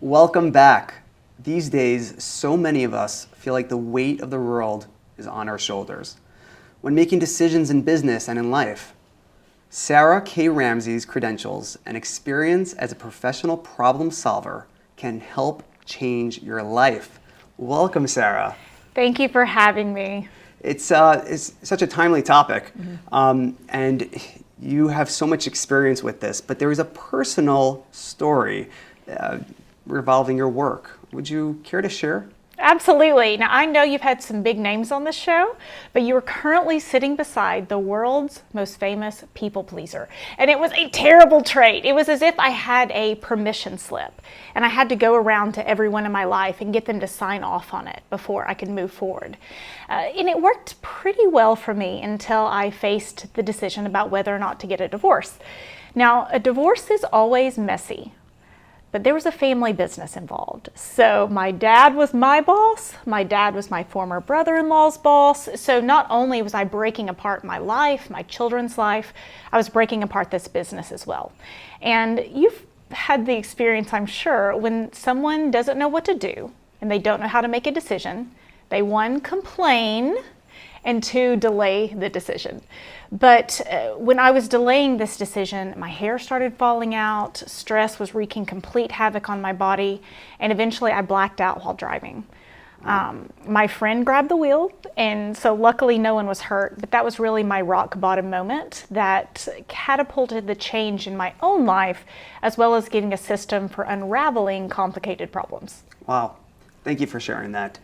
Welcome back. These days, so many of us feel like the weight of the world is on our shoulders when making decisions in business and in life. Sarah K Ramsey's credentials and experience as a professional problem solver can help change your life. Welcome, Sarah. Thank you for having me. It's such a timely topic, and you have so much experience with this, but there is a personal story revolving your work. Would you care to share? Absolutely. Now, I know you've had some big names on this show, but you are currently sitting beside the world's most famous people pleaser. And it was a terrible trait. It was as if I had a permission slip and I had to go around to everyone in my life and get them to sign off on it before I could move forward. And it worked pretty well for me until I faced the decision about whether or not to get a divorce. Now, a divorce is always messy. But there was a family business involved. So my dad was my boss, my dad was my former brother-in-law's boss. So not only was I breaking apart my life, my children's life, I was breaking apart this business as well. And you've had the experience, I'm sure, when someone doesn't know what to do and they don't know how to make a decision, they one, complain, and two, delay the decision. But when I was delaying this decision, my hair started falling out, stress was wreaking complete havoc on my body, and eventually I blacked out while driving. My friend grabbed the wheel, and so luckily no one was hurt, but that was really my rock bottom moment that catapulted the change in my own life, as well as getting a system for unraveling complicated problems. Wow, thank you for sharing that.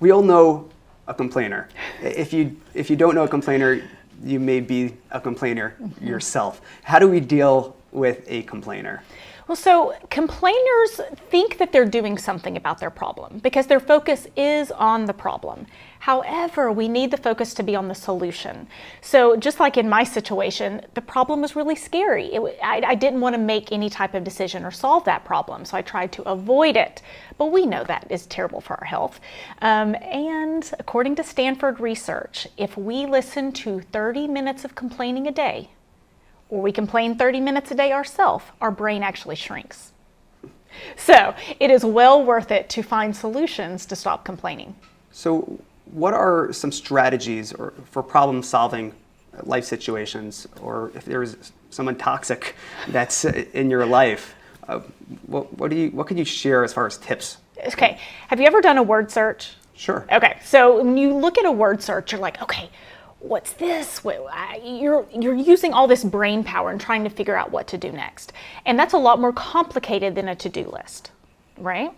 We all know a complainer. If you don't know a complainer, you may be a complainer yourself. How do we deal with a complainer? Well, so complainers think that they're doing something about their problem because their focus is on the problem. However, we need the focus to be on the solution. So just like in my situation, the problem was really scary. I didn't want to make any type of decision or solve that problem, so I tried to avoid it. But we know that is terrible for our health. And according to Stanford research, if we listen to 30 minutes of complaining a day, or we complain 30 minutes a day ourselves, our brain actually shrinks. So it is well worth it to find solutions to stop complaining. So what are some strategies for problem solving life situations, or if there is someone toxic that's in your life, what could you share as far as tips? Okay, have you ever done a word search? Sure. Okay, so when you look at a word search, you're like, okay, what's this? You're using all this brain power and trying to figure out what to do next. And that's a lot more complicated than a to-do list, right?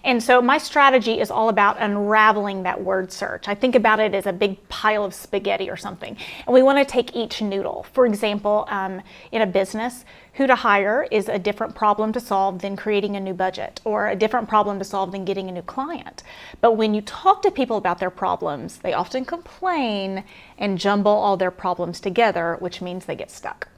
And so my strategy is all about unraveling that word search. I think about it as a big pile of spaghetti or something. And we want to take each noodle. For example, in a business, who to hire is a different problem to solve than creating a new budget, or a different problem to solve than getting a new client. But when you talk to people about their problems, they often complain and jumble all their problems together, which means they get stuck.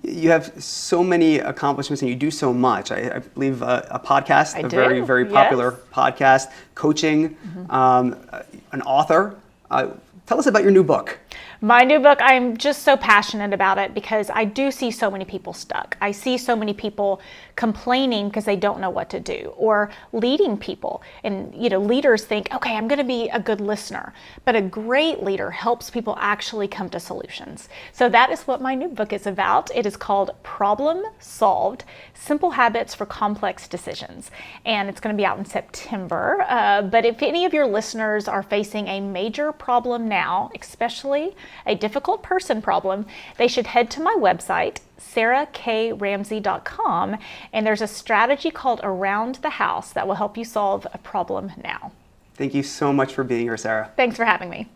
You have so many accomplishments and you do so much. I believe a podcast, very, very popular podcast, coaching, an author. Tell us about your new book. My new book, I'm just so passionate about it because I do see so many people stuck. I see so many people complaining because they don't know what to do, or leading people. And leaders think, okay, I'm going to be a good listener. But a great leader helps people actually come to solutions. So that is what my new book is about. It is called Problem Solved: Simple Habits for Complex Decisions. And it's going to be out in September. But if any of your listeners are facing a major problem now, especially a difficult person problem, they should head to my website, sarahkramsey.com, and there's a strategy called Around the House that will help you solve a problem now. Thank you so much for being here, Sarah. Thanks for having me.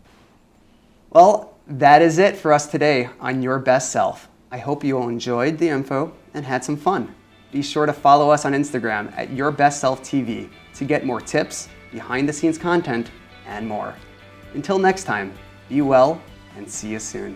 Well, that is it for us today on Your Best Self. I hope you all enjoyed the info and had some fun. Be sure to follow us on Instagram at Your Best Self TV to get more tips, behind the scenes content, and more. Until next time, be well and see you soon.